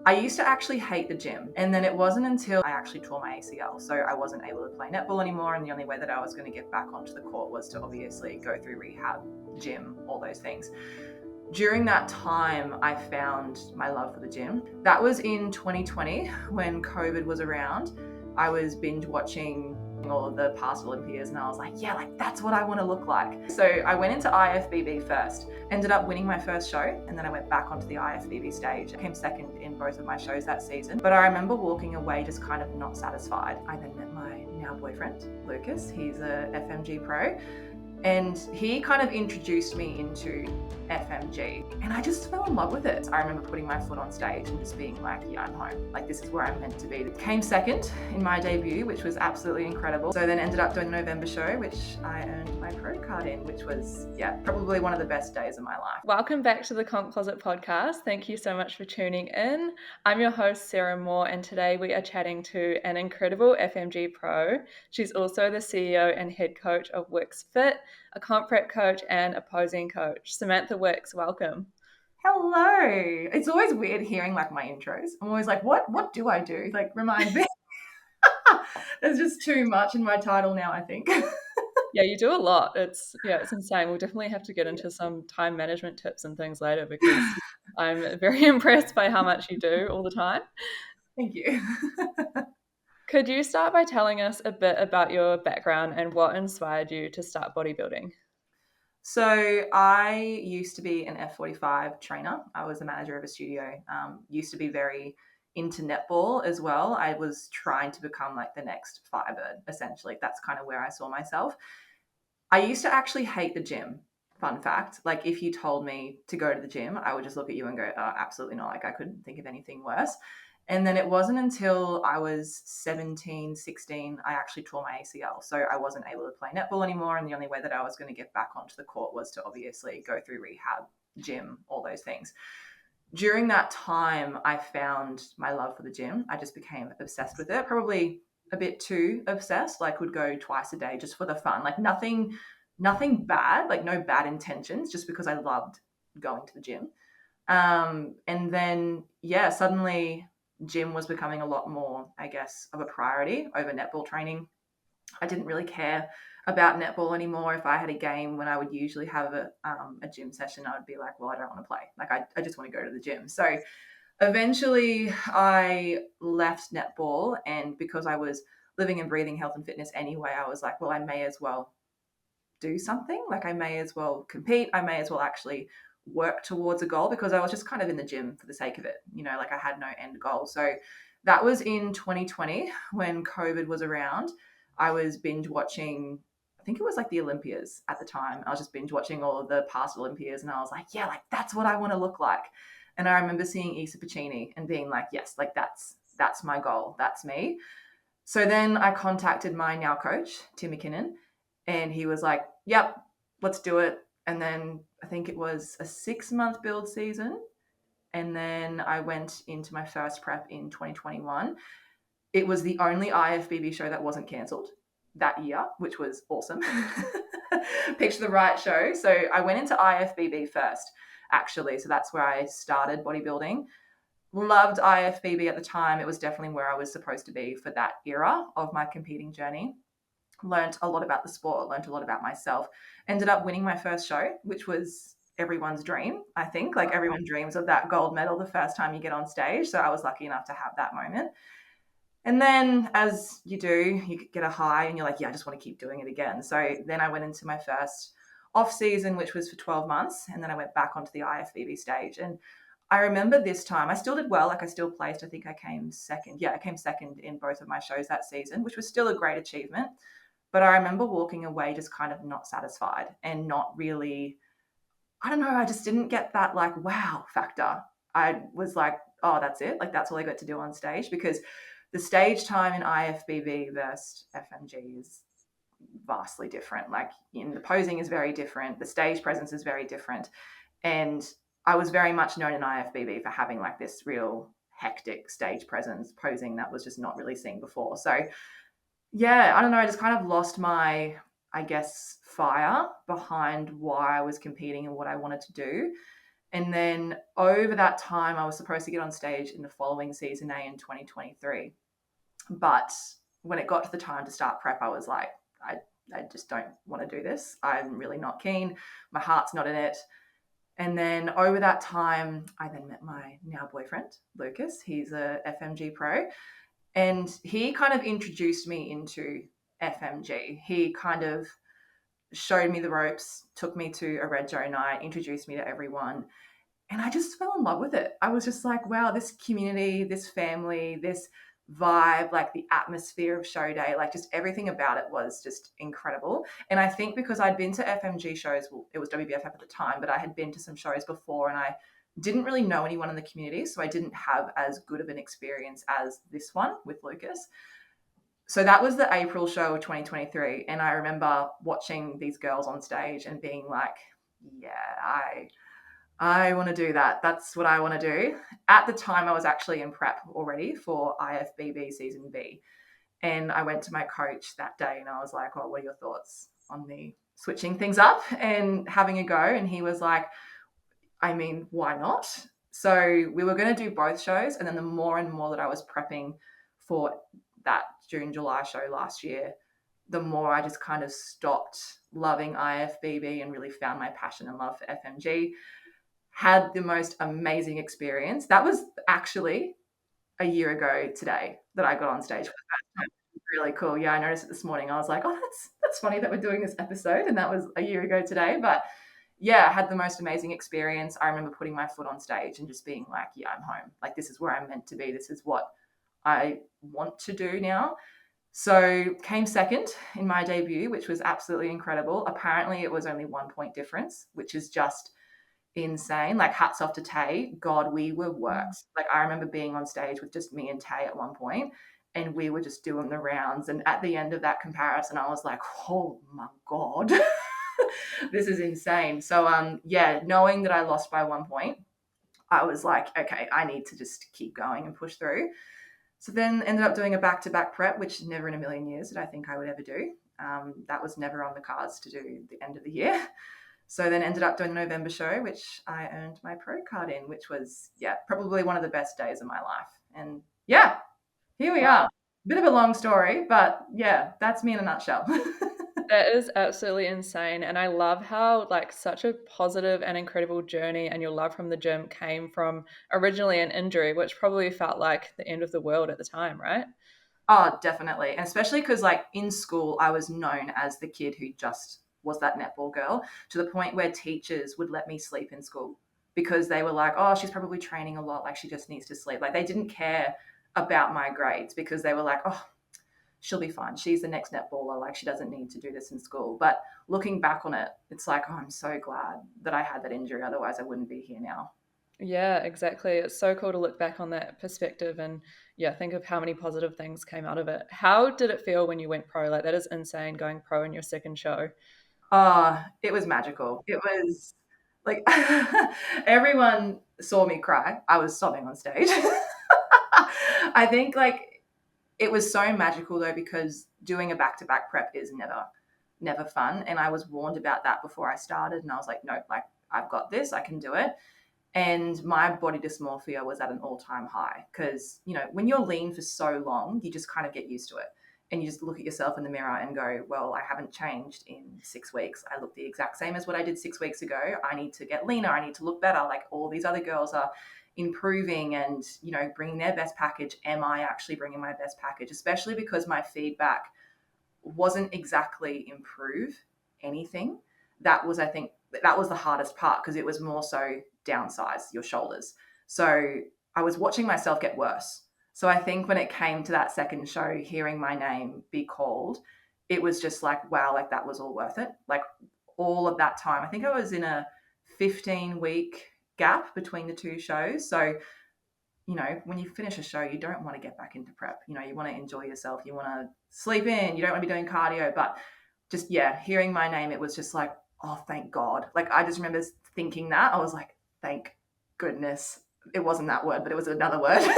I used to actually hate the gym, and then it wasn't until I actually tore my ACL. So I wasn't able to play netball anymore, and the only way that I was going to get back onto the court was to obviously go through rehab, gym, all those things. During that time, I found my love for the gym. That was in 2020 when COVID was around. I was binge watching all of the past Olympias and I was like, yeah, like that's what I want to look like. So I went into IFBB first, ended up winning my first show, and then I went back onto the IFBB stage. I came second in both of my shows that season, but I remember walking away just kind of not satisfied. I then met my now boyfriend, Lucas. He's a FMG Pro. And he kind of introduced me into FMG and I just fell in love with it. I remember putting my foot on stage and just being like, yeah, I'm home. Like this is where I'm meant to be. Came second in my debut, which was absolutely incredible. So then ended up doing the November show, which I earned my pro card in, which was, yeah, probably one of the best days of my life. Welcome back to the Comp Closet podcast. Thank you so much for tuning in. I'm your host, Sarah Moore, and today we are chatting to an incredible FMG Pro. She's also the CEO and head coach of Wicksfit, a comp prep coach and a posing coach. Samantha Wicks, welcome. Hello. It's always weird hearing like my intros. I'm always like, what do I do? Like remind me. There's just too much in my title now, I think. Yeah, you do a lot. It's insane. We'll definitely have to get into some time management tips and things later because I'm very impressed by how much you do all the time. Thank you. Could you start by telling us a bit about your background and what inspired you to start bodybuilding? So I used to be an F45 trainer. I was the manager of a studio. Used to be very into netball as well. I was trying to become like the next Firebird, essentially. That's kind of where I saw myself. I used to actually hate the gym. Fun fact. Like if you told me to go to the gym, I would just look at you and go, oh, absolutely not. Like I couldn't think of anything worse. And then it wasn't until I was 17, 16, I actually tore my ACL. So I wasn't able to play netball anymore. And the only way that I was going to get back onto the court was to obviously go through rehab, gym, all those things. During that time, I found my love for the gym. I just became obsessed with it, probably a bit too obsessed, like would go twice a day just for the fun, like nothing bad, like no bad intentions, just because I loved going to the gym. And then, yeah, suddenly gym was becoming a lot more, I guess, of a priority over netball training. I didn't really care about netball anymore. If I had a game when I would usually have a gym session, I would be like, well, I don't want to play. Like, I just want to go to the gym. So eventually I left netball, and because I was living and breathing health and fitness anyway, I was like, well, I may as well do something. Like I may as well compete. I may as well actually work towards a goal, because I was just kind of in the gym for the sake of it. You know, like I had no end goal. So that was in 2020 when COVID was around. I was binge watching, I think it was like the Olympias at the time. I was just binge watching all of the past Olympias and I was like, yeah, like that's what I want to look like. And I remember seeing Isa Pacini and being like, yes, like that's my goal. That's me. So then I contacted my now coach, Tim McKinnon, and he was like, yep, let's do it. And then I think it was a 6-month build season. And then I went into my first prep in 2021. It was the only IFBB show that wasn't cancelled that year, which was awesome. Picked the right show. So I went into IFBB first, actually. So that's where I started bodybuilding. Loved IFBB at the time. It was definitely where I was supposed to be for that era of my competing journey. Learned a lot about the sport, learned a lot about myself. Ended up winning my first show, which was everyone's dream, I think. Like everyone dreams of that gold medal the first time you get on stage. So I was lucky enough to have that moment. And then as you do, you get a high and you're like, yeah, I just want to keep doing it again. So then I went into my first off season, which was for 12 months. And then I went back onto the IFBB stage. And I remember this time I still did well. Like I still placed. I think I came second. Yeah, I came second in both of my shows that season, which was still a great achievement. But I remember walking away just kind of not satisfied and not really, I don't know, I just didn't get that like wow factor. I was like, oh, that's it. Like that's all I got to do on stage, because the stage time in IFBB versus FMG is vastly different. Like in the posing is very different. The stage presence is very different. And I was very much known in IFBB for having like this real hectic stage presence posing that was just not really seen before. So yeah, I don't know. I just kind of lost my, I guess, fire behind why I was competing and what I wanted to do. And then over that time, I was supposed to get on stage in the following season A in 2023. But when it got to the time to start prep, I was like, I just don't want to do this. I'm really not keen. My heart's not in it. And then over that time, I then met my now boyfriend, Lucas. He's a FMG Pro. And he kind of introduced me into FMG. He kind of showed me the ropes, took me to a Red Joe night, introduced me to everyone. And I just fell in love with it. I was just like, wow, this community, this family, this vibe, like the atmosphere of show day, like just everything about it was just incredible. And I think because I'd been to FMG shows, well, it was WBFF at the time, but I had been to some shows before and I didn't really know anyone in the community. So I didn't have as good of an experience as this one with Lucas. So that was the April show of 2023. And I remember watching these girls on stage and being like, yeah, I want to do that. That's what I want to do. At the time, I was actually in prep already for IFBB season B. And I went to my coach that day and I was like, oh, what are your thoughts on me switching things up and having a go? And he was like, I mean, why not? So we were going to do both shows. And then the more and more that I was prepping for that June, July show last year, the more I just kind of stopped loving IFBB and really found my passion and love for FMG. Had the most amazing experience. That was actually a year ago today that I got on stage for the first time. Really cool. Yeah, I noticed it this morning. I was like, oh, that's funny that we're doing this episode. And that was a year ago today. But yeah, I had the most amazing experience. I remember putting my foot on stage and just being like, yeah, I'm home. Like, this is where I'm meant to be. This is what I want to do now. So came second in my debut, which was absolutely incredible. Apparently it was only 1 point difference, which is just insane. Like, hats off to Tay. God, we were worked. Like, I remember being on stage with just me and Tay at one point, and we were just doing the rounds. And at the end of that comparison, I was like, oh my God, this is insane. So, yeah, knowing that I lost by 1 point, I was like, okay, I need to just keep going and push through. So then ended up doing a back-to-back prep, which never in a million years did I think I would ever do. That was never on the cards to do the end of the year. So then ended up doing the November show, which I earned my pro card in, which was, yeah, probably one of the best days of my life. And yeah, here we are. Bit of a long story, but yeah, that's me in a nutshell. That is absolutely insane. And I love how like such a positive and incredible journey and your love from the gym came from originally an injury, which probably felt like the end of the world at the time, right? Oh, definitely. And especially because like in school, I was known as the kid who just was that netball girl, to the point where teachers would let me sleep in school because they were like, oh, she's probably training a lot. Like, she just needs to sleep. Like, they didn't care about my grades because they were like, oh, she'll be fine. She's the next netballer. Like, she doesn't need to do this in school. But looking back on it, it's like, oh, I'm so glad that I had that injury. Otherwise, I wouldn't be here now. Yeah, exactly. It's so cool to look back on that perspective and yeah, think of how many positive things came out of it. How did it feel when you went pro? Like that is insane going pro in your second show. It was magical. It was like everyone saw me cry. I was sobbing on stage. I think like it was so magical though, because doing a back-to-back prep is never fun. And I was warned about that before I started. And I was like, no, like, I've got this, I can do it. And my body dysmorphia was at an all-time high because, you know, when you're lean for so long, you just kind of get used to it. And you just look at yourself in the mirror and go, well, I haven't changed in 6 weeks. I look the exact same as what I did 6 weeks ago. I need to get leaner. I need to look better. Like, all these other girls are improving and, you know, bringing their best package. Am I actually bringing my best package? Especially because my feedback wasn't exactly improve anything. That was, I think, that was the hardest part, because it was more so downsize your shoulders. So I was watching myself get worse. So I think when it came to that second show, hearing my name be called, it was just like, wow, like that was all worth it. Like, all of that time, I think I was in a 15-week gap between the two shows. So, you know, when you finish a show, you don't want to get back into prep. You know, you want to enjoy yourself. You want to sleep in. You don't want to be doing cardio. But just, yeah, hearing my name, it was just like, oh, thank God. Like, I just remember thinking that. I was like, thank goodness. It wasn't that word, but it was another word.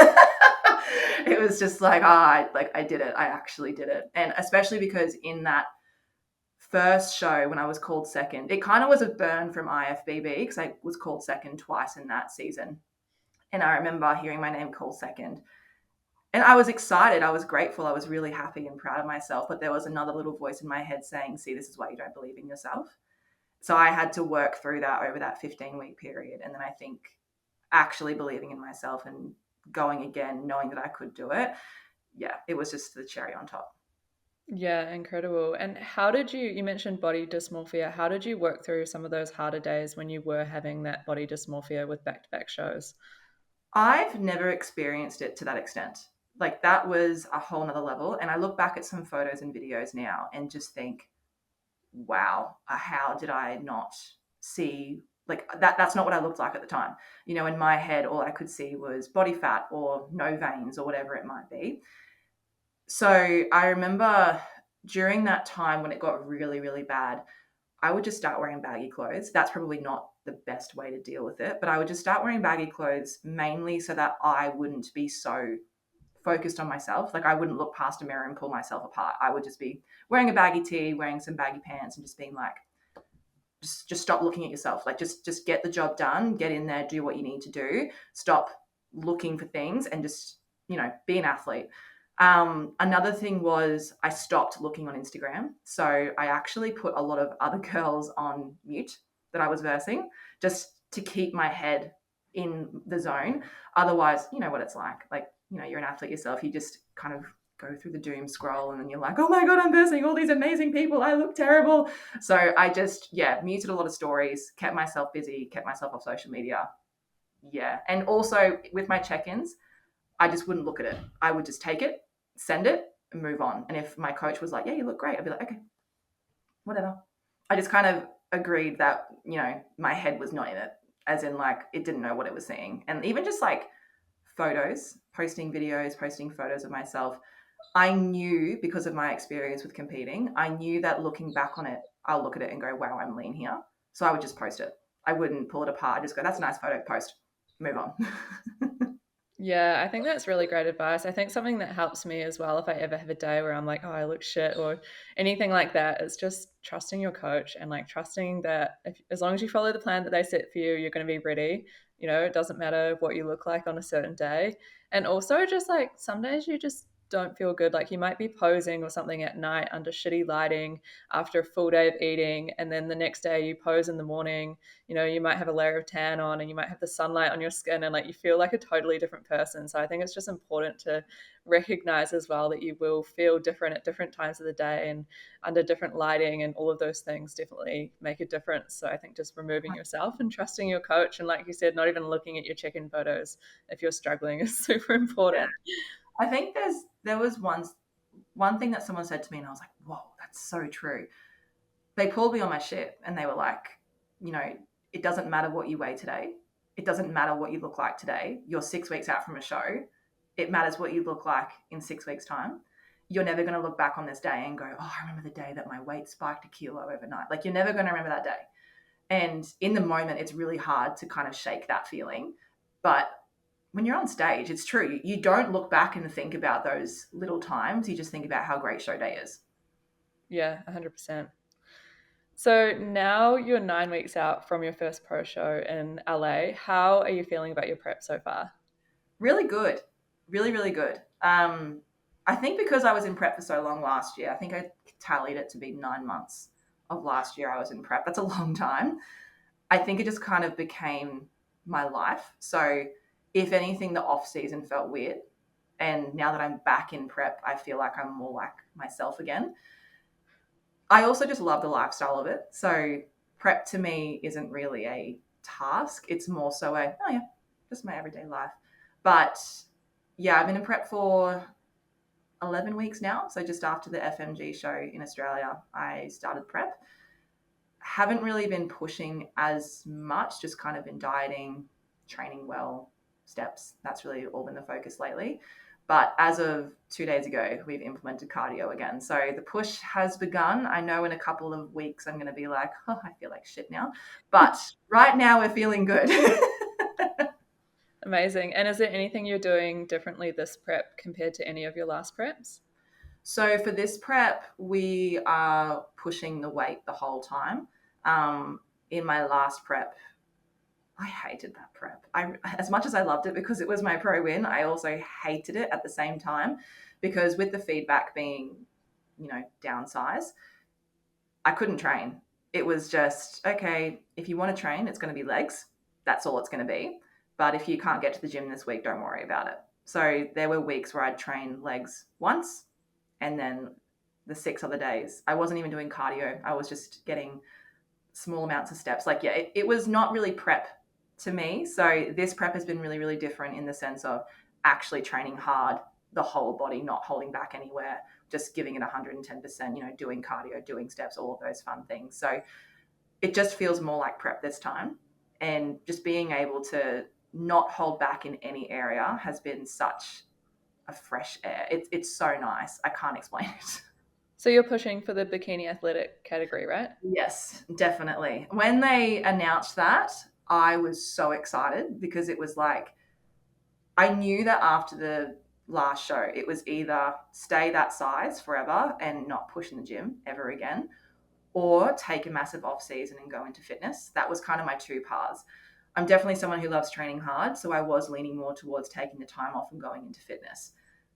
It was just like, I did it. I actually did it. And especially because in that first show when I was called second, it kind of was a burn from IFBB because I was called second twice in that season. And I remember hearing my name called second. And I was excited. I was grateful. I was really happy and proud of myself. But there was another little voice in my head saying, see, this is why you don't believe in yourself. So I had to work through that over that 15-week period. And then I think actually believing in myself and going again, knowing that I could do it, yeah, it was just the cherry on top. Yeah, incredible. And how did you mentioned body dysmorphia, how did you work through some of those harder days when you were having that body dysmorphia with back-to-back shows? I've never experienced it to that extent. Like that was a whole nother level. And I look back at some photos and videos now and just think, wow, how did I not see like that's not what I looked like at the time. You know, in my head, all I could see was body fat or no veins or whatever it might be. So I remember during that time when it got really, really bad, I would just start wearing baggy clothes. That's probably not the best way to deal with it, but I would just start wearing baggy clothes mainly so that I wouldn't be so focused on myself. Like I wouldn't look past a mirror and pull myself apart. I would just be wearing a baggy tee, wearing some baggy pants, and just being like, just stop looking at yourself. Like just get the job done, get in there, do what you need to do. Stop looking for things and just, be an athlete. Another thing was I stopped looking on Instagram. So I actually put a lot of other girls on mute that I was versing just to keep my head in the zone. Otherwise, you know what it's like. Like, you're an athlete yourself. You just kind of go through the doom scroll and then you're like, oh my God, I'm versing all these amazing people. I look terrible. So I just, muted a lot of stories, kept myself busy, kept myself off social media. Yeah. And also with my check-ins, I just wouldn't look at it. I would just take it, send it, and move on. And if my coach was like, yeah, you look great, I'd be like, okay, whatever. I just kind of agreed that, my head was not in it, as in like it didn't know what it was seeing. And even just like photos, posting videos, posting photos of myself, I knew because of my experience with competing, I knew that looking back on it, I'll look at it and go, wow, I'm lean here. So I would just post it. I wouldn't pull it apart. I just go, that's a nice photo, post, move on. Yeah, I think that's really great advice. I think something that helps me as well if I ever have a day where I'm like, oh, I look shit or anything like that, is just trusting your coach and like trusting that as long as you follow the plan that they set for you, you're going to be ready. It doesn't matter what you look like on a certain day. And also just like some days you just don't feel good. Like you might be posing or something at night under shitty lighting after a full day of eating. And then the next day you pose in the morning, you might have a layer of tan on and you might have the sunlight on your skin and like you feel like a totally different person. So I think it's just important to recognize as well that you will feel different at different times of the day and under different lighting, and all of those things definitely make a difference. So I think just removing yourself and trusting your coach, and like you said, not even looking at your check-in photos if you're struggling, is super Yeah. important. I think there was one thing that someone said to me and I was like, whoa, that's so true. They pulled me on my shit and they were like, you know, it doesn't matter what you weigh today. It doesn't matter what you look like today. You're 6 weeks out from a show. It matters what you look like in 6 weeks' time. You're never going to look back on this day and go, oh, I remember the day that my weight spiked a kilo overnight. Like you're never going to remember that day. And in the moment, it's really hard to kind of shake that feeling. But when you're on stage, it's true. You don't look back and think about those little times. You just think about how great show day is. Yeah, 100%. So now you're 9 weeks out from your first pro show in LA. How are you feeling about your prep so far? Really good. Really, really good. I think because I was in prep for so long last year, I think I tallied it to be 9 months of last year I was in prep. That's a long time. I think it just kind of became my life. So if anything, the off season felt weird. And now that I'm back in prep, I feel like I'm more like myself again. I also just love the lifestyle of it. So prep to me isn't really a task. It's more so oh yeah, just my everyday life. But yeah, I've been in prep for 11 weeks now. So just after the FMG show in Australia, I started prep. Haven't really been pushing as much, just kind of been dieting, training well, steps. That's really all been the focus lately. But as of 2 days ago, we've implemented cardio again. So the push has begun. I know in a couple of weeks, I'm going to be like, oh, I feel like shit now. But right now, we're feeling good. Amazing. And is there anything you're doing differently this prep compared to any of your last preps? So for this prep, we are pushing the weight the whole time. In my last prep, I hated that prep. As much as I loved it because it was my pro win, I also hated it at the same time because with the feedback being, downsize, I couldn't train. It was just, okay, if you want to train, it's going to be legs. That's all it's going to be. But if you can't get to the gym this week, don't worry about it. So there were weeks where I'd train legs once and then the 6 other days, I wasn't even doing cardio. I was just getting small amounts of steps. Like, yeah, it was not really prep to me. So this prep has been really, really different in the sense of actually training hard, the whole body, not holding back anywhere, just giving it 110%, doing cardio, doing steps, all of those fun things. So it just feels more like prep this time. And just being able to not hold back in any area has been such a fresh air. It's so nice. I can't explain it. So you're pushing for the bikini athletic category, right? Yes, definitely. When they announced that, I was so excited because it was like, I knew that after the last show, it was either stay that size forever and not push in the gym ever again, or take a massive off season and go into fitness. That was kind of my two paths. I'm definitely someone who loves training hard, so I was leaning more towards taking the time off and going into fitness.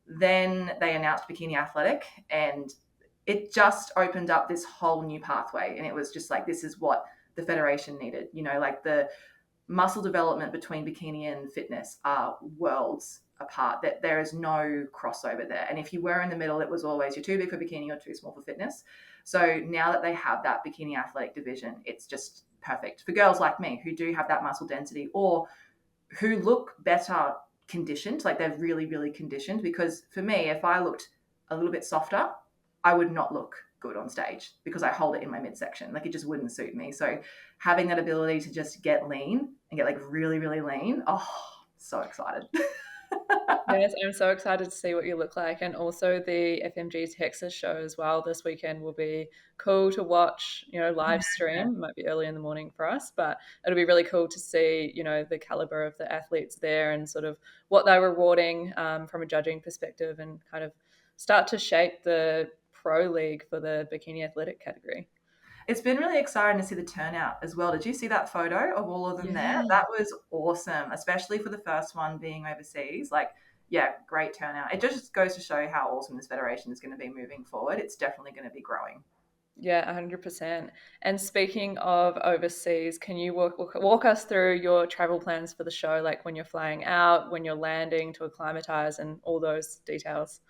Then they announced Bikini Athletic, and it just opened up this whole new pathway. And it was just like, this is what the federation needed. Like the muscle development between bikini and fitness are worlds apart. That there is no crossover there. And if you were in the middle, it was always you're too big for bikini or too small for fitness. So now that they have that bikini athletic division, it's just perfect for girls like me who do have that muscle density or who look better conditioned, like they're really, really conditioned. Because for me, if I looked a little bit softer, I would not look good on stage because I hold it in my midsection. Like it just wouldn't suit me. So having that ability to just get lean and get like really, really lean, oh, so excited. Yes, I'm so excited to see what you look like. And also the FMG Texas show as well this weekend will be cool to watch, live stream. It might be early in the morning for us, but it'll be really cool to see, the caliber of the athletes there and sort of what they're rewarding from a judging perspective and kind of start to shape the pro league for the bikini athletic category. It's been really exciting to see the turnout as well. Did you see that photo of all of them there? Yeah. That was awesome, especially for the first one being overseas. Like, yeah, great turnout. It just goes to show how awesome this federation is going to be moving forward. It's definitely going to be growing. Yeah, 100%. And speaking of overseas, can you walk us through your travel plans for the show, like when you're flying out, when you're landing to acclimatize, and all those details?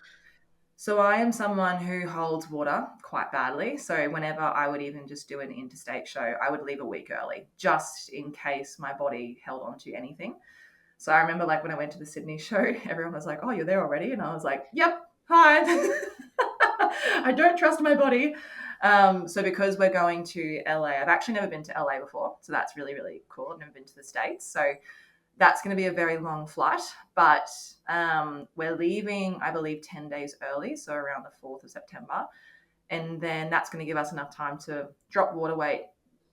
So I am someone who holds water quite badly. So whenever I would even just do an interstate show, I would leave a week early just in case my body held on to anything. So I remember like when I went to the Sydney show, everyone was like, "Oh, you're there already?" And I was like, "Yep, hi." I don't trust my body. So because we're going to LA, I've actually never been to LA before. So that's really, really cool. I've never been to the States. So that's going to be a very long flight, but we're leaving, I believe, 10 days early, so around the 4th of September. And then that's going to give us enough time to drop water weight,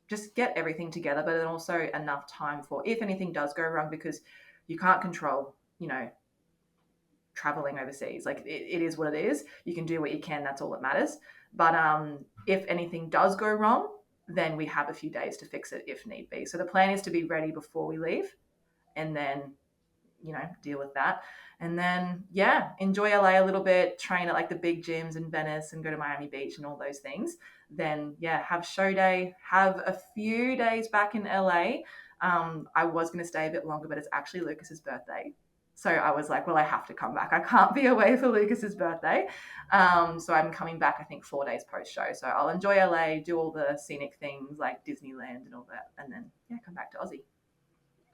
just get everything together, but then also enough time for if anything does go wrong, because you can't control, traveling overseas. Like it is what it is. You can do what you can. That's all that matters. But if anything does go wrong, then we have a few days to fix it if need be. So the plan is to be ready before we leave and then deal with that, and then enjoy LA a little bit, train at like the big gyms in Venice and go to Miami Beach and all those things. Then have show day, have a few days back in LA. I was going to stay a bit longer, but it's actually Lucas's birthday, so I was like, well, I have to come back. I can't be away for Lucas's birthday. So I'm coming back, I think 4 days post show, so I'll enjoy LA, do all the scenic things like Disneyland and all that, and then come back to Aussie.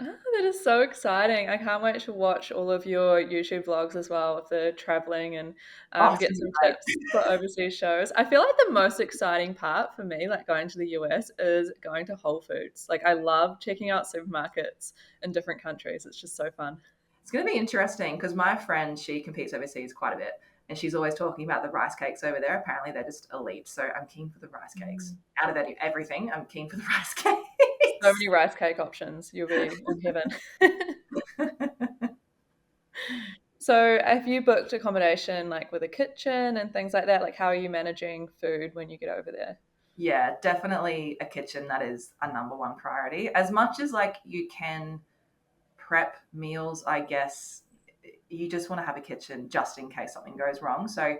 Oh, that is so exciting. I can't wait to watch all of your YouTube vlogs as well of the traveling and Oh, it's get gonna be some great. tips for overseas shows. I feel like the most exciting part for me, like going to the US, is going to Whole Foods. Like I love checking out supermarkets in different countries. It's just so fun. It's going to be interesting because my friend, she competes overseas quite a bit, and she's always talking about the rice cakes over there. Apparently, they're just elite. So I'm keen for the rice cakes. Out of everything, I'm keen for the rice So cakes. many rice cake options. You'll be in heaven. So have you booked accommodation like with a kitchen and things like that? Like how are you managing food when you get over there? Yeah, definitely a kitchen. That is a number one priority. As much as like you can prep meals, I guess you just want to have a kitchen just in case something goes wrong. So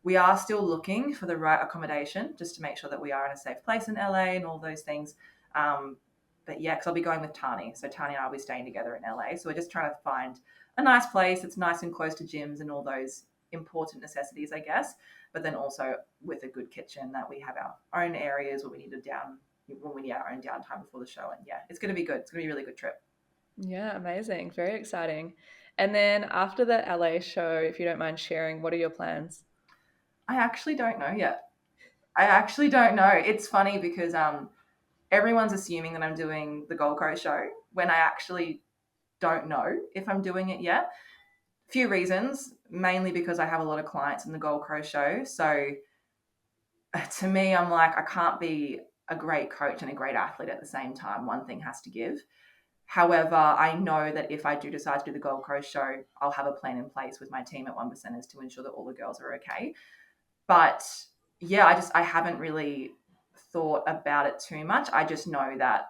we are still looking for the right accommodation just to make sure that we are in a safe place in LA and all those things. Um, but yeah, because I'll be going with Tani. So Tani and I will be staying together in LA. So we're just trying to find a nice place that's nice and close to gyms and all those important necessities, I guess. But then also with a good kitchen that we have our own areas where we need to down when we need our own downtime before the show. And yeah, it's going to be good. It's going to be a really good trip. Yeah, amazing. Very exciting. And then after the LA show, if you don't mind sharing, what are your plans? I actually don't know yet. I actually don't know. It's funny because everyone's assuming that I'm doing the Gold Coast show when I actually don't know if I'm doing it yet. Few reasons, mainly because I have a lot of clients in the Gold Coast show. So to me, I'm like, I can't be a great coach and a great athlete at the same time. One thing has to give. However, I know that if I do decide to do the Gold Coast show, I'll have a plan in place with my team at One Percenters to ensure that all the girls are okay. But yeah, I haven't really thought about it too much. I just know that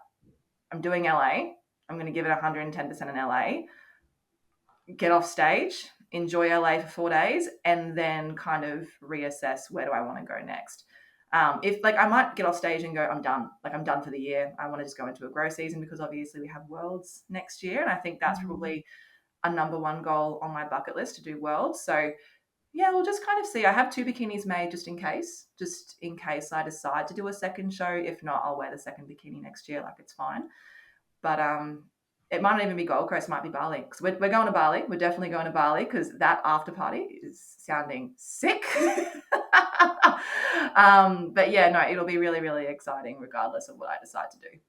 I'm doing LA. I'm going to give it 110% in LA, get off stage, enjoy LA for 4 days, and then kind of reassess where do I want to go next. If like I might get off stage and go, I'm done. Like I'm done for the year. I want to just go into a grow season because obviously we have Worlds next year, and I think that's Mhm. probably a number one goal on my bucket list to do Worlds. So yeah, we'll just kind of see. I have two bikinis made just in case I decide to do a second show. If not, I'll wear the second bikini next year. Like it's fine. But it might not even be Gold Coast, it might be Bali. Because we're going to Bali. We're definitely going to Bali because that after party is sounding sick. But yeah, no, it'll be really, really exciting regardless of what I decide to do.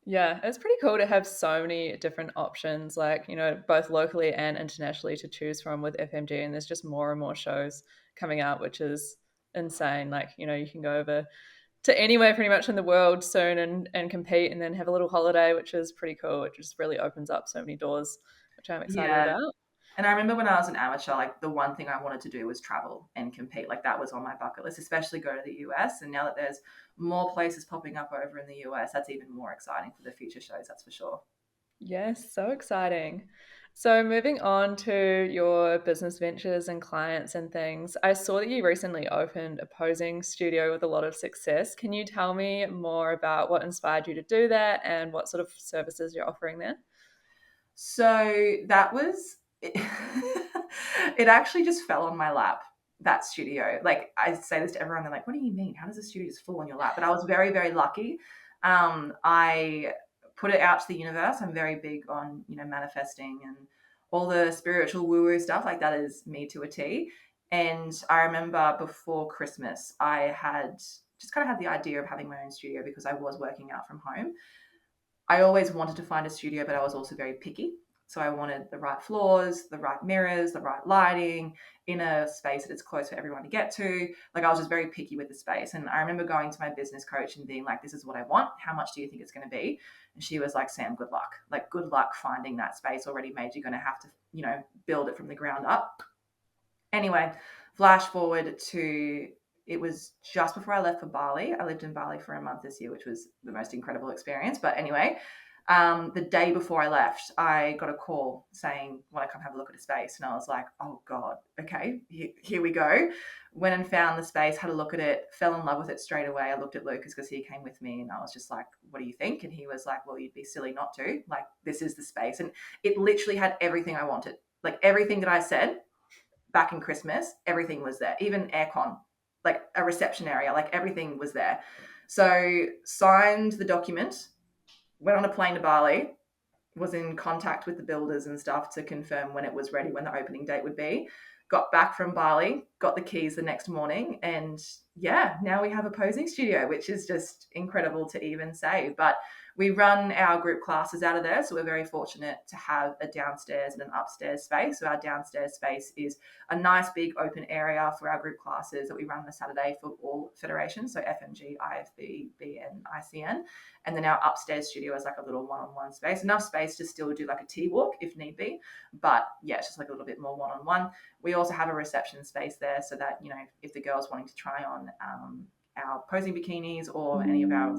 Yeah, it's pretty cool to have so many different options, like, both locally and internationally to choose from with FMG. And there's just more and more shows coming out, which is insane. Like, you can go over to anywhere pretty much in the world soon and compete and then have a little holiday, which is pretty cool. It just really opens up so many doors, which I'm excited Yeah. about. And I remember when I was an amateur, like the one thing I wanted to do was travel and compete. Like that was on my bucket list, especially go to the US. And now that there's more places popping up over in the US, that's even more exciting for the future shows, that's for sure. Yes, so exciting. So, moving on to your business ventures and clients and things, I saw that you recently opened a posing studio with a lot of success. Can you tell me more about what inspired you to do that and what sort of services you're offering there? So that was it actually just fell on my lap, that studio. Like I say this to everyone, they're like, what do you mean? How does a studio just fall on your lap? But I was very, very lucky. I put it out to the universe. I'm very big on, manifesting and all the spiritual woo-woo stuff. Like that is me to a T. And I remember before Christmas, I had just kind of had the idea of having my own studio because I was working out from home. I always wanted to find a studio, but I was also very picky. So I wanted the right floors, the right mirrors, the right lighting in a space that it's close for everyone to get to. Like I was just very picky with the space. And I remember going to my business coach and being like, this is what I want. How much do you think it's going to be? And she was like, Sam, good luck. Like, good luck finding that space already made. You're going to have to, build it from the ground up. Anyway, flash forward to it was just before I left for Bali. I lived in Bali for a month this year, which was the most incredible experience. But anyway, the day before I left, I got a call saying, want to come have a look at a space? And I was like, oh God, okay, here we go. Went and found the space, had a look at it, fell in love with it straight away. I looked at Lucas because he came with me and I was just like, what do you think? And he was like, well, you'd be silly not to. Like, this is the space. And it literally had everything I wanted. Like everything that I said back in Christmas, everything was there, even aircon, like a reception area, like everything was there. So signed the document, went on a plane to Bali, was in contact with the builders and stuff to confirm when it was ready, when the opening date would be. Got back from Bali, got the keys the next morning, and yeah, now we have a posing studio, which is just incredible to even say. But We run our group classes out of there, so we're very fortunate to have a downstairs and an upstairs space. So our downstairs space is a nice big open area for our group classes that we run on a Saturday for all federations, so FMG, IFBB, and ICN. And then our upstairs studio is like a little one-on-one space, enough space to still do like a tea walk if need be, but yeah, it's just like a little bit more one-on-one. We also have a reception space there so that, you know, if the girls wanting to try on our posing bikinis or any of our,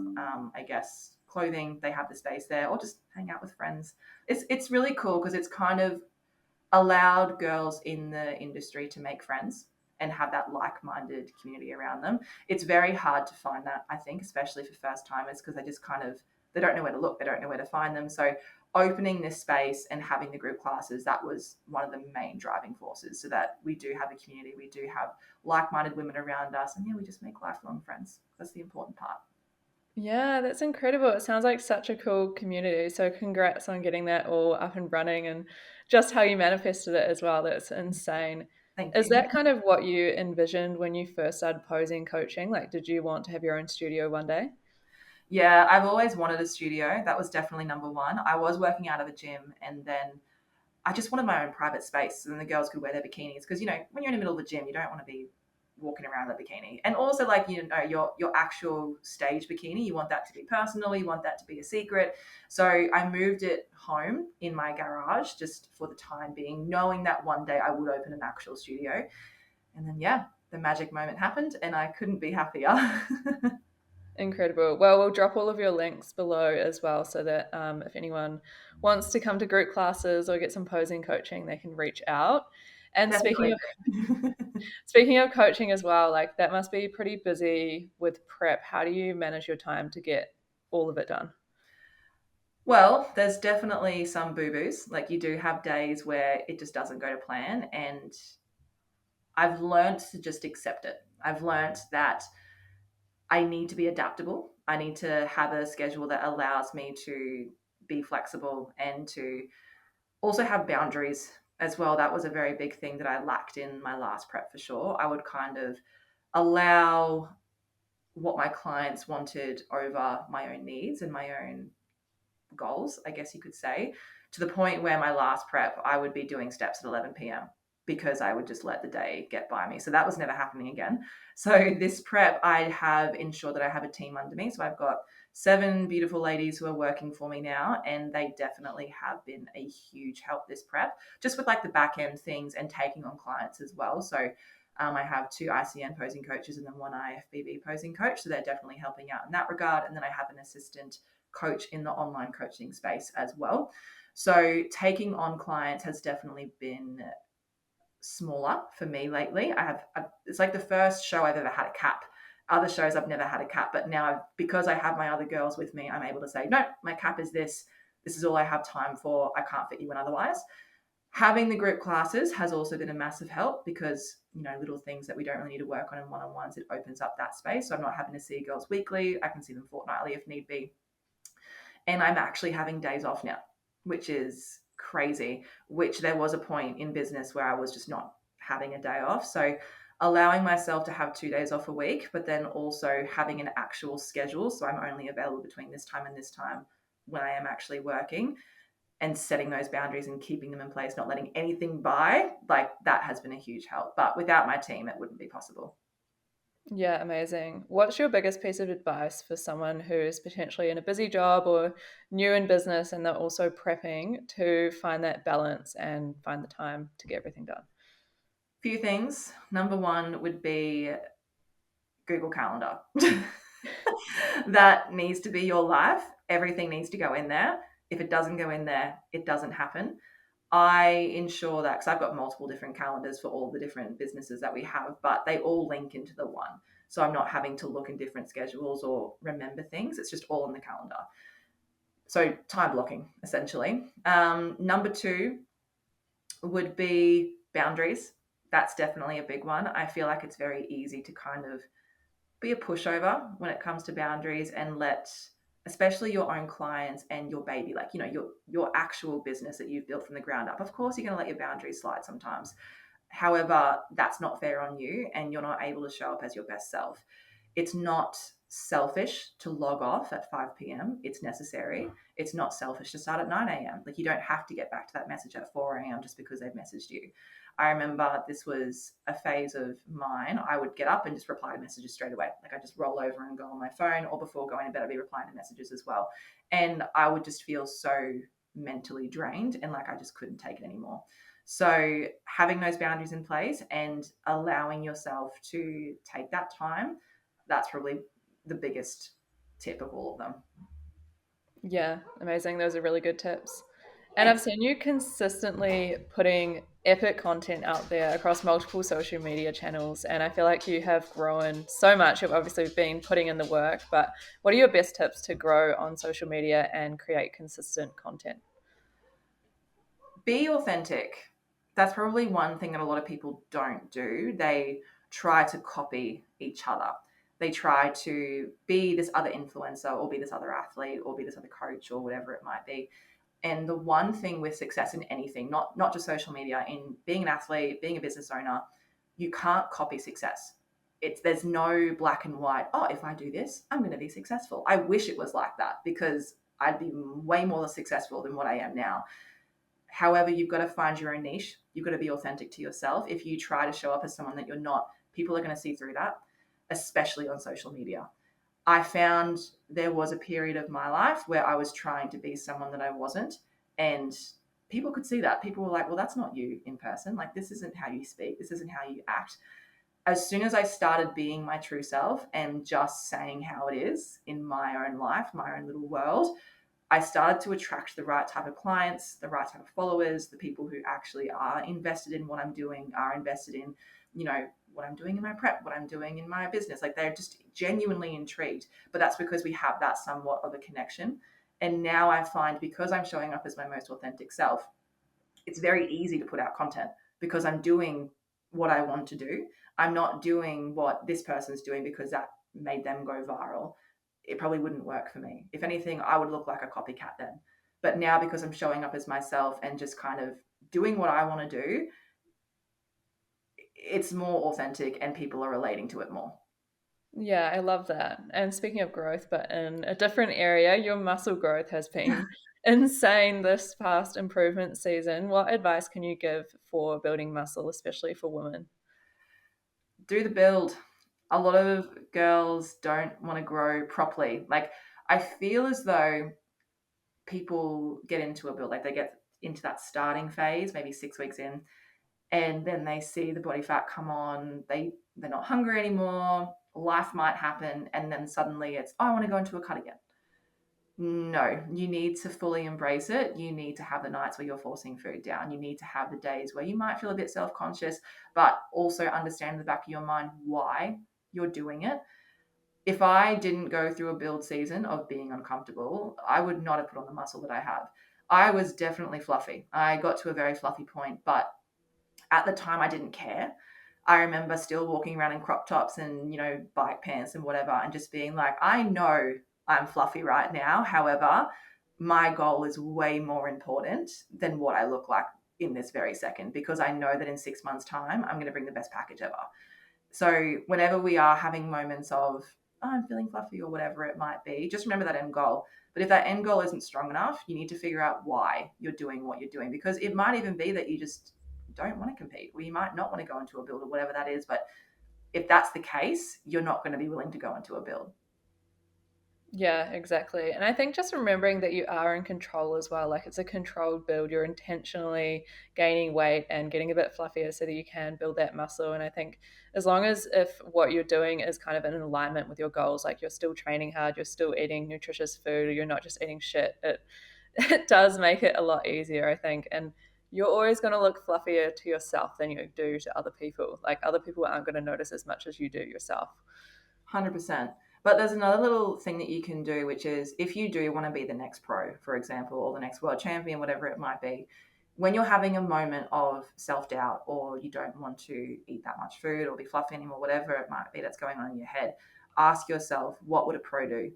I guess, clothing, they have the space there, or just hang out with friends. It's really cool because it's kind of allowed girls in the industry to make friends and have that like-minded community around them. It's very hard to find that, I think, especially for first timers, because they don't know where to look, they don't know where to find them. So opening this space and having the group classes, that was one of the main driving forces, so that we do have a community, we do have like-minded women around us, and yeah, we just make lifelong friends. That's the important part. Yeah, that's incredible. It sounds like such a cool community. So congrats on getting that all up and running and just how you manifested it as well. That's insane. Thank Is you. that kind of what you envisioned when you first started posing coaching? Like, did you want to have your own studio one day? Yeah, I've always wanted a studio. That was definitely number one. I was working out of a gym, and then I just wanted my own private space, and the girls could wear their bikinis, because, you know, when you're in the middle of the gym, you don't want to be walking around in a bikini. And also, like, you know, your actual stage bikini, you want that to be personal, you want that to be a secret. So I moved it home in my garage just for the time being, knowing that one day I would open an actual studio. And then yeah, the magic moment happened, and I couldn't be happier. Incredible. Well, we'll drop all of your links below as well so that if anyone wants to come to group classes or get some posing coaching, they can reach out. And Definitely. speaking of coaching as well, like that must be pretty busy with prep. How do you manage your time to get all of it done? Well, there's definitely some boo-boos. Like, you do have days where it just doesn't go to plan, and I've learned to just accept it. I've learned that I need to be adaptable. I need to have a schedule that allows me to be flexible and to also have boundaries as well. That was a very big thing that I lacked in my last prep, for sure. I would kind of allow what my clients wanted over my own needs and my own goals, I guess you could say, to the point where my last prep, I would be doing steps at 11 p.m. because I would just let the day get by me. So that was never happening again. So this prep, I have ensured that I have a team under me. So I've got 7 beautiful ladies who are working for me now, and they definitely have been a huge help this prep, just with like the back end things and taking on clients as well. So I have 2 ICN posing coaches and then 1 IFBB posing coach. So they're definitely helping out in that regard. And then I have an assistant coach in the online coaching space as well. So taking on clients has definitely been smaller for me lately. It's like the first show I've ever had a cap. Other shows I've never had a cap, but now, because I have my other girls with me, I'm able to say, no, my cap is this. This is all I have time for. I can't fit you in otherwise. Having the group classes has also been a massive help, because, you know, little things that we don't really need to work on in one-on-ones, it opens up that space. So I'm not having to see girls weekly. I can see them fortnightly if need be. And I'm actually having days off now, which is crazy, which there was a point in business where I was just not having a day off. So allowing myself to have 2 days off a week, but then also having an actual schedule. So I'm only available between this time and this time when I am actually working, and setting those boundaries and keeping them in place, not letting anything by, like, that has been a huge help. But without my team, it wouldn't be possible. Yeah, amazing. What's your biggest piece of advice for someone who's potentially in a busy job or new in business and they're also prepping to find that balance and find the time to get everything done? Few things. Number one would be Google Calendar. That needs to be your life. Everything needs to go in there. If it doesn't go in there, it doesn't happen. I ensure that, because I've got multiple different calendars for all the different businesses that we have, but they all link into the one. So I'm not having to look in different schedules or remember things. It's just all in the calendar. So time blocking, essentially. Number 2 would be boundaries. That's definitely a big one. I feel like it's very easy to kind of be a pushover when it comes to boundaries, and let, especially your own clients and your baby, like, you know, your actual business that you've built from the ground up. Of course, you're going to let your boundaries slide sometimes. However, that's not fair on you, and you're not able to show up as your best self. It's not selfish to log off at 5 p.m. It's necessary. It's not selfish to start at 9 a.m. Like, you don't have to get back to that message at 4 a.m. just because they've messaged you. I remember this was a phase of mine. I would get up and just reply to messages straight away. Like, I just roll over and go on my phone, or before going to bed, I'd be replying to messages as well. And I would just feel so mentally drained, and like I just couldn't take it anymore. So having those boundaries in place and allowing yourself to take that time, that's probably the biggest tip of all of them. Yeah, amazing. Those are really good tips. And I've Thanks. seen you consistently putting epic content out there across multiple social media channels. And I feel like you have grown so much. You've obviously been putting in the work, but what are your best tips to grow on social media and create consistent content? Be authentic. That's probably one thing that a lot of people don't do. They try to copy each other. They try to be this other influencer, or be this other athlete, or be this other coach, or whatever it might be. And the one thing with success in anything, not just social media, in being an athlete, being a business owner, you can't copy success. There's no black and white. Oh, if I do this, I'm going to be successful. I wish it was like that, because I'd be way more successful than what I am now. However, you've got to find your own niche. You've got to be authentic to yourself. If you try to show up as someone that you're not, people are going to see through that, especially on social media. I found there was a period of my life where I was trying to be someone that I wasn't. And people could see that. People were like, well, that's not you in person. Like, this isn't how you speak. This isn't how you act. As soon as I started being my true self and just saying how it is in my own life, my own little world, I started to attract the right type of clients, the right type of followers, the people who actually are invested in what I'm doing, are invested in, what I'm doing in my prep, what I'm doing in my business. Like, they're just genuinely intrigued. But that's because we have that somewhat of a connection. And now I find, because I'm showing up as my most authentic self, it's very easy to put out content, because I'm doing what I want to do. I'm not doing what this person's doing because that made them go viral. It probably wouldn't work for me. If anything, I would look like a copycat then. But now, because I'm showing up as myself and just kind of doing what I want to do, it's more authentic and people are relating to it more. Yeah, I love that. And speaking of growth, but in a different area, your muscle growth has been insane this past improvement season. What advice can you give for building muscle, especially for women? Do the build. A lot of girls don't want to grow properly. Like, I feel as though people get into a build, like they get into that starting phase, maybe 6 weeks in, and then they see the body fat come on, they're not hungry anymore, life might happen, and then suddenly it's, oh, I want to go into a cut again. No, you need to fully embrace it. You need to have the nights where you're forcing food down. You need to have the days where you might feel a bit self-conscious, but also understand in the back of your mind why you're doing it. If I didn't go through a build season of being uncomfortable, I would not have put on the muscle that I have. I was definitely fluffy. I got to a very fluffy point, but at the time I didn't care. I remember still walking around in crop tops and, bike pants and whatever, and just being like, I know I'm fluffy right now. However, my goal is way more important than what I look like in this very second, because I know that in 6 months' time, I'm going to bring the best package ever. So whenever we are having moments of, oh, I'm feeling fluffy or whatever it might be, just remember that end goal. But if that end goal isn't strong enough, you need to figure out why you're doing what you're doing, because it might even be that you just don't want to compete, or you might not want to go into a build, or whatever that is. But if that's the case, you're not going to be willing to go into a build. Yeah, exactly. And I think just remembering that you are in control as well, like it's a controlled build, you're intentionally gaining weight and getting a bit fluffier so that you can build that muscle. And I think as long as if what you're doing is kind of in alignment with your goals, like you're still training hard, you're still eating nutritious food, or you're not just eating shit, it does make it a lot easier, I think. And you're always going to look fluffier to yourself than you do to other people. Like other people aren't going to notice as much as you do yourself. 100%. But there's another little thing that you can do, which is, if you do want to be the next pro, for example, or the next world champion, whatever it might be, when you're having a moment of self-doubt, or you don't want to eat that much food or be fluffy anymore, whatever it might be that's going on in your head, ask yourself, what would a pro do?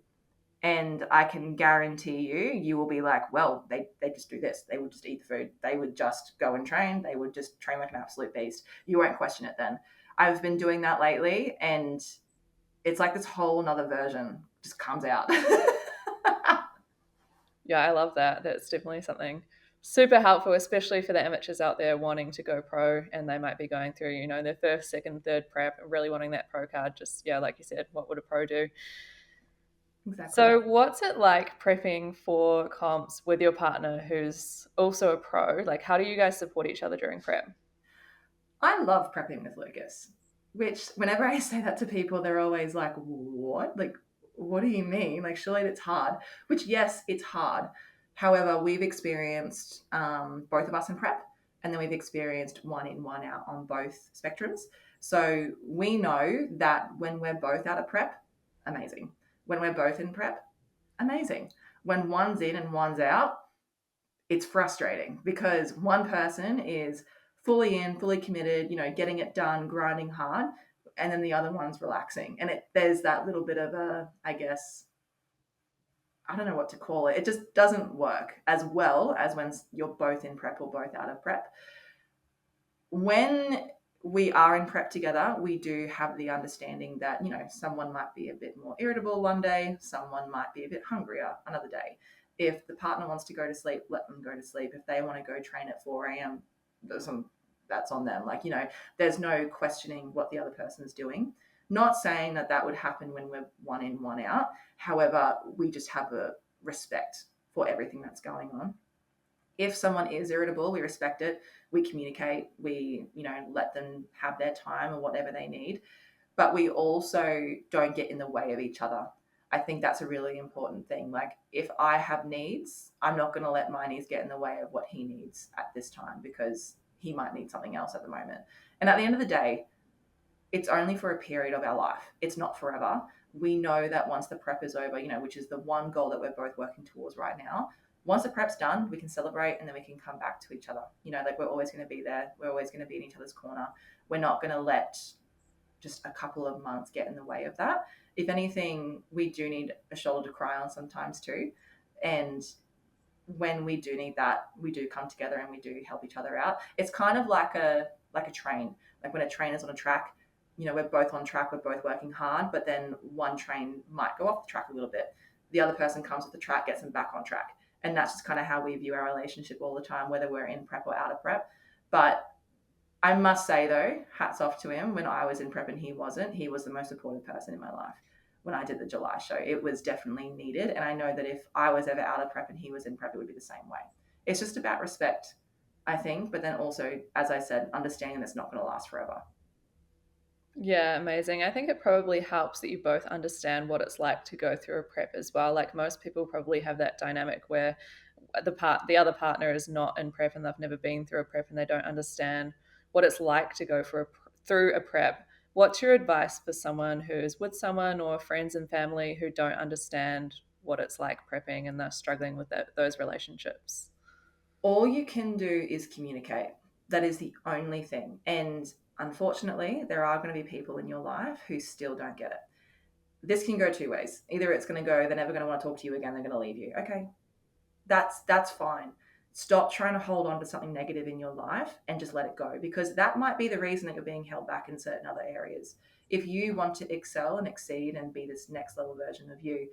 And I can guarantee you will be like, well, they just do this. They would just eat the food. They would just go and train. They would just train like an absolute beast. You won't question it then. I've been doing that lately, and it's like this whole nother version just comes out. Yeah, I love that. That's definitely something super helpful, especially for the amateurs out there wanting to go pro and they might be going through, you know, their first, second, third prep and really wanting that pro card. Just, yeah, like you said, what would a pro do? Exactly. So, what's it like prepping for comps with your partner who's also a pro? Like, how do you guys support each other during prep? I love prepping with Lucas, which whenever I say that to people, they're always like, what? Like, what do you mean? Like, surely it's hard. Which, yes, it's hard. However, we've experienced both of us in prep, and then we've experienced one in, one out on both spectrums. So we know that when we're both out of prep, amazing. When we're both in prep, amazing. When one's in and one's out, it's frustrating because one person is fully in, fully committed, getting it done, grinding hard, and then the other one's relaxing. And there's that little bit of a, I guess, I don't know what to call it. It just doesn't work as well as when you're both in prep or both out of prep. When we are in prep together, we do have the understanding that, someone might be a bit more irritable one day, someone might be a bit hungrier another day. If the partner wants to go to sleep, let them go to sleep. If they want to go train at 4 a.m., that's on them. Like, there's no questioning what the other person's doing. Not saying that would happen when we're one in, one out. However, we just have a respect for everything that's going on. If someone is irritable, we respect it. We communicate. We, let them have their time or whatever they need. But we also don't get in the way of each other. I think that's a really important thing. Like, if I have needs, I'm not going to let my needs get in the way of what he needs at this time because he might need something else at the moment. And at the end of the day, it's only for a period of our life. It's not forever. We know that once the prep is over, which is the one goal that we're both working towards right now, once the prep's done, we can celebrate and then we can come back to each other. Like, we're always going to be there. We're always going to be in each other's corner. We're not going to let just a couple of months get in the way of that. If anything, we do need a shoulder to cry on sometimes too. And when we do need that, we do come together and we do help each other out. It's kind of like a train. Like when a train is on a track, we're both on track, we're both working hard, but then one train might go off the track a little bit. The other person comes with the track, gets them back on track. And that's just kind of how we view our relationship all the time, whether we're in prep or out of prep. But I must say, though, hats off to him. When I was in prep and he wasn't, he was the most supportive person in my life. When I did the July show, it was definitely needed. And I know that if I was ever out of prep and he was in prep, it would be the same way. It's just about respect, I think. But then also, as I said, understanding that's not going to last forever. Yeah, amazing. I think it probably helps that you both understand what it's like to go through a prep as well. Like most people probably have that dynamic where the other partner is not in prep and they've never been through a prep and they don't understand what it's like to go through a prep. What's your advice for someone who's with someone or friends and family who don't understand what it's like prepping and they're struggling with those relationships? All you can do is communicate. That is the only thing. And unfortunately, there are going to be people in your life who still don't get it. This can go two ways. Either it's going to go, they're never going to want to talk to you again, they're going to leave you. Okay, that's fine. Stop trying to hold on to something negative in your life and just let it go, because that might be the reason that you're being held back in certain other areas. If you want to excel and exceed and be this next level version of you,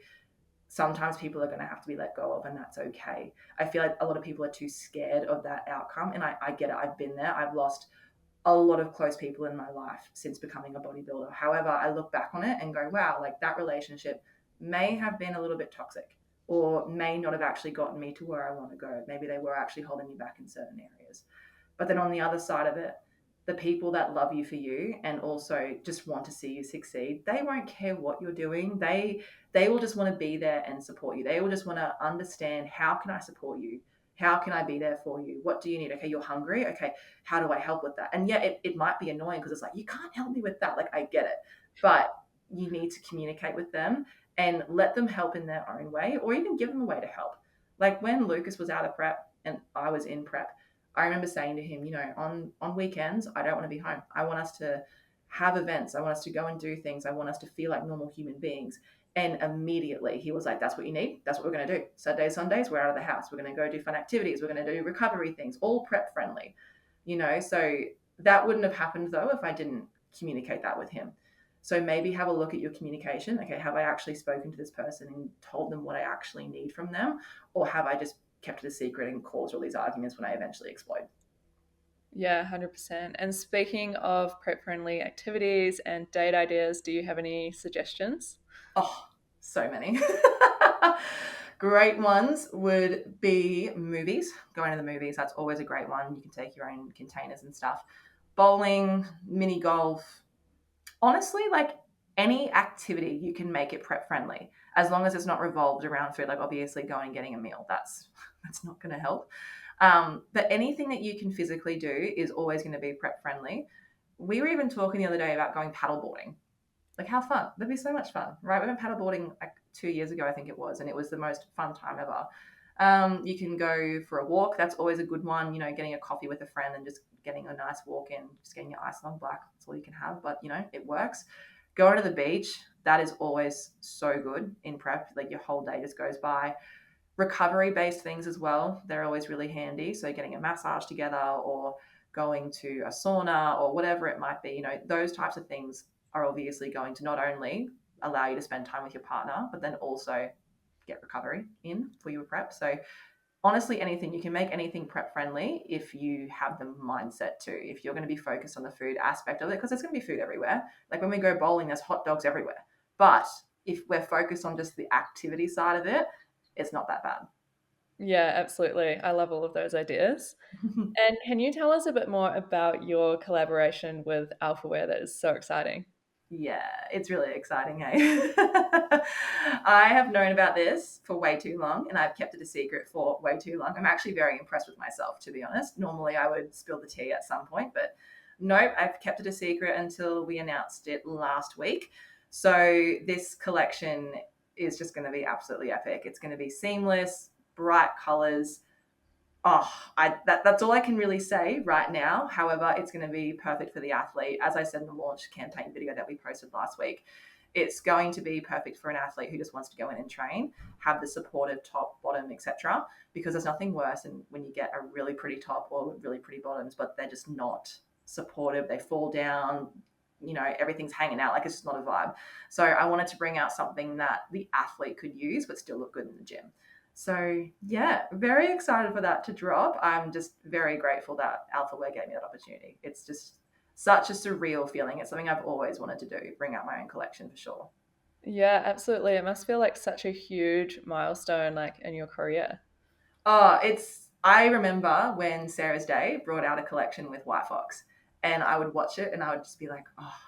sometimes people are going to have to be let go of, and that's okay. I feel like a lot of people are too scared of that outcome, and I get it. I've been there. I've lost a lot of close people in my life since becoming a bodybuilder. However, I look back on it and go, wow, like that relationship may have been a little bit toxic or may not have actually gotten me to where I want to go. Maybe they were actually holding me back in certain areas. But then on the other side of it, the people that love you for you and also just want to see you succeed, they won't care what you're doing. They will just want to be there and support you. They will just want to understand, how can I support you? How can I be there for you? What do you need? Okay, you're hungry. Okay, how do I help with that? And yeah, it might be annoying because it's like, you can't help me with that. Like, I get it. But you need to communicate with them and let them help in their own way, or even give them a way to help. Like when Lucas was out of prep and I was in prep, I remember saying to him, on weekends, I don't want to be home. I want us to have events. I want us to go and do things. I want us to feel like normal human beings. And immediately he was like, that's what you need. That's what we're going to do. Saturdays, Sundays, we're out of the house. We're going to go do fun activities. We're going to do recovery things, all prep friendly, So that wouldn't have happened though if I didn't communicate that with him. So maybe have a look at your communication. Okay, have I actually spoken to this person and told them what I actually need from them? Or have I just kept it a secret and caused all these arguments when I eventually explode? Yeah, 100%. And speaking of prep friendly activities and date ideas, do you have any suggestions? Oh, so many. Great ones would be movies. Going to the movies, that's always a great one. You can take your own containers and stuff. Bowling, mini golf. Honestly, like any activity, you can make it prep friendly as long as it's not revolved around food. Like obviously going and getting a meal, that's not going to help. But anything that you can physically do is always going to be prep friendly. We were even talking the other day about going paddleboarding. Like how fun! That'd be so much fun, right? We went paddleboarding like 2 years ago, I think it was, and it was the most fun time ever. You can go for a walk. That's always a good one. You know, getting a coffee with a friend and just getting a nice walk in, just getting your ice on black. That's all you can have, but you know, it works. Going to the beach. That is always so good in prep. Like your whole day just goes by. Recovery based things as well. They're always really handy. So getting a massage together or going to a sauna or whatever it might be, you know, those types of things are obviously going to not only allow you to spend time with your partner, but then also get recovery in for your prep. So honestly, anything, you can make anything prep friendly if you have the mindset to. If you're going to be focused on the food aspect of it, because there's going to be food everywhere. Like when we go bowling, there's hot dogs everywhere. But if we're focused on just the activity side of it, it's not that bad. Yeah, absolutely. I love all of those ideas. And can you tell us a bit more about your collaboration with AlphaWear that is so exciting? Yeah, it's really exciting, hey? I have known about this for way too long and I've kept it a secret for way too long. I'm actually very impressed with myself, to be honest. Normally I would spill the tea at some point, but nope, I've kept it a secret until we announced it last week. So this collection is just going to be absolutely epic. It's going to be seamless, bright colors. That's all I can really say right now. However, it's going to be perfect for the athlete. As I said in the launch campaign video that we posted last week, it's going to be perfect for an athlete who just wants to go in and train, have the supportive top, bottom, etc. Because there's nothing worse than when you get a really pretty top or really pretty bottoms, but they're just not supportive. They fall down. You know, everything's hanging out. Like it's just not a vibe. So I wanted to bring out something that the athlete could use, but still look good in the gym. So yeah, very excited for that to drop. I'm just very grateful that AlphaWare gave me that opportunity. It's just such a surreal feeling. It's something I've always wanted to do, bring out my own collection for sure. Yeah, absolutely. It must feel like such a huge milestone like in your career. I remember when Sarah's Day brought out a collection with White Fox and I would watch it and I would just be like, oh,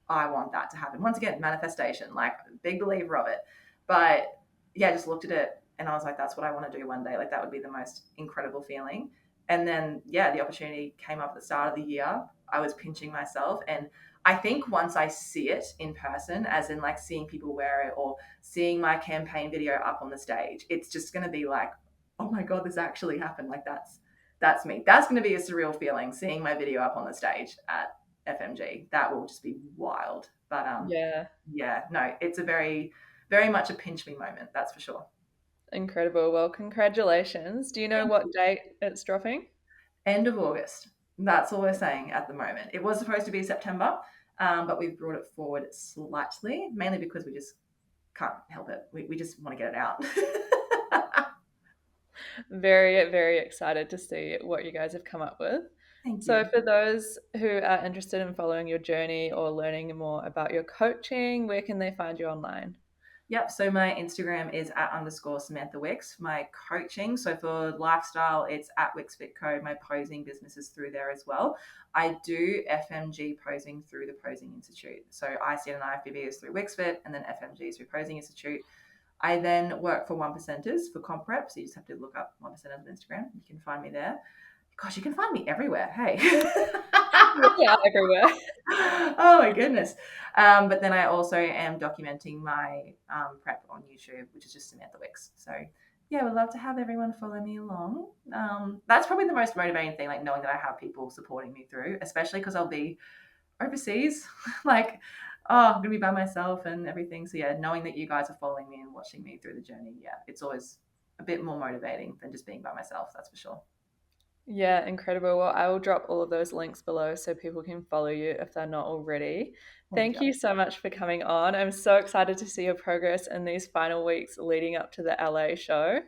I want that to happen. Once again, manifestation, like big believer of it. But yeah, I just looked at it and I was like, that's what I want to do one day. Like that would be the most incredible feeling. And then, yeah, the opportunity came up at the start of the year. I was pinching myself. And I think once I see it in person, as in like seeing people wear it or seeing my campaign video up on the stage, it's just going to be like, oh my God, this actually happened. Like that's me. That's going to be a surreal feeling seeing my video up on the stage at FMG. That will just be wild. But Yeah, yeah, no, it's a very, very much a pinch me moment. That's for sure. incredible. Well, congratulations. Do you know Thank what you. date it's dropping? End of August. That's all we're saying at the moment. It was supposed to be September, but we've brought it forward slightly, mainly because we just can't help it. We just want to get it out. Very, very excited to see what you guys have come up with. Thank So, you. for those who are interested in following your journey or learning more about your coaching, where can they find you online? Yep. So my Instagram is at underscore Samantha Wicks. My coaching, so for lifestyle, it's at Wicksfit Co. My posing business is through there as well. I do FMG posing through the Posing Institute. So ICN and IFBB is through Wicksfit, and then FMG is through Posing Institute. I then work for One Percenters for comp rep. So you just have to look up One Percenters on Instagram. You can find me there. Gosh, you can find me everywhere. Hey. We are everywhere. Oh my goodness. But then I also am documenting my prep on YouTube, which is just Samantha Wicks. So yeah, we'd love to have everyone follow me along. That's probably the most motivating thing, like knowing that I have people supporting me through, especially because I'll be overseas. Like, oh, I'm gonna be by myself and everything. So yeah, knowing that you guys are following me and watching me through the journey, yeah, it's always a bit more motivating than just being by myself, that's for sure. Yeah, incredible. Well, I will drop all of those links below so people can follow you if they're not already. Thank Thank you. you so much for coming on. I'm so excited to see your progress in these final weeks leading up to the LA show.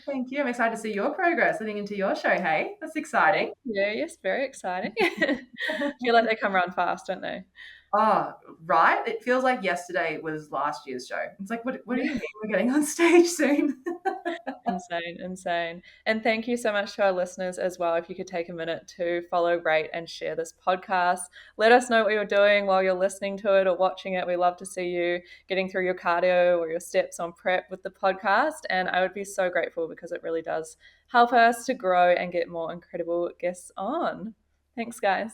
Thank you. I'm excited to see your progress leading into your show. Hey, that's exciting. Thank you. Yes, very exciting. Feel like they come around fast, don't they? Oh, right. It feels like yesterday was last year's show. It's like, what do Yeah. you mean we're getting on stage soon? Insane, insane. And thank you so much to our listeners as well. If you could take a minute to follow, rate, and share this podcast. Let us know what you're doing while you're listening to it or watching it. We love to see you getting through your cardio or your steps on prep with the podcast. And I would be so grateful because it really does help us to grow and get more incredible guests on. Thanks, guys.